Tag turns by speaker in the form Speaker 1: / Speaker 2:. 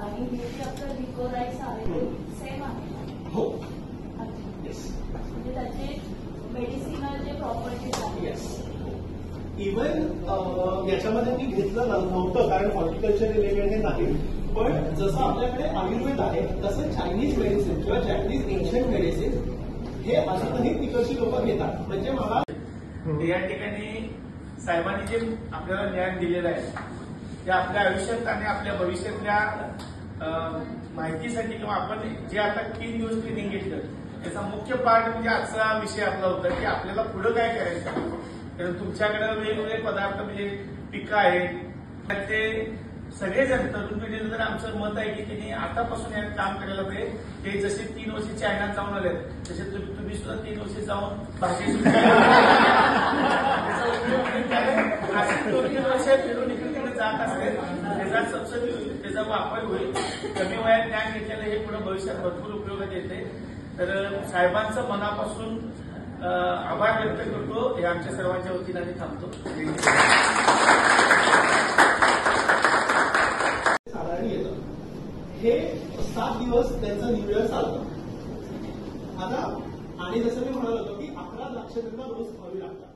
Speaker 1: आणि हे जे आपलं लिकोराईस आहे ते सेम आहे.
Speaker 2: हो.
Speaker 1: म्हणजे त्याचे मेडिसिनल जे प्रॉपर्टीज आहेत.
Speaker 2: येस. इव्हन याच्यामध्ये मी घेतलं नव्हतं कारण हॉर्टिकल्चर रिलेटेड हे नाही, पण जसं आपल्याकडे आयुर्वेद आहे तसं चायनीज मेडिसिन किंवा जॅपनीज एन्शियंट मेडिसिन हे अजूनही तिकडची लोक घेतात. म्हणजे मला
Speaker 3: या ठिकाणी साहेबांनी जे आपल्याला ज्ञान दिलेलं आहे ते आपल्या आयुष्यात आणि आपल्या भविष्यातल्या माहितीसाठी किंवा आपण जे आता 3 दिवस ट्रेनिंग घेतलं त्याचा मुख्य पार्ट म्हणजे आजचा विषय आपला होता की आपल्याला पुढे काय करायचं. कारण तुमच्याकडे वेगवेगळे पदार्थ म्हणजे पिकं आहेत ते सगळेजण तरुण पिढीचं तर आमचं मत आहे की त्यांनी आतापासून यात काम करायला पाहिजे. ते जसे 3 वर्ष चायनात जाऊन आले तसे तुम्ही सुद्धा 3 वर्ष जाऊन भाषेची असे 2-3 वर्ष फिरून इकडे जात असते त्याचा सबसिडी त्याचा वापर होईल. कमी वयात ज्ञान घेतलेलं हे पुढे भविष्यात भरपूर उपयोगात येते. तर साहेबांचं मनापासून आभार व्यक्त करतो. हे आमच्या सर्वांच्या वतीने आम्ही थांबतो.
Speaker 2: साधारण येतं हे 7 दिवस त्यांचं न्यू इयर चालतं. आता आणि जसं मी म्हणालो होतो की 11 लाख रोज खावी लागतात.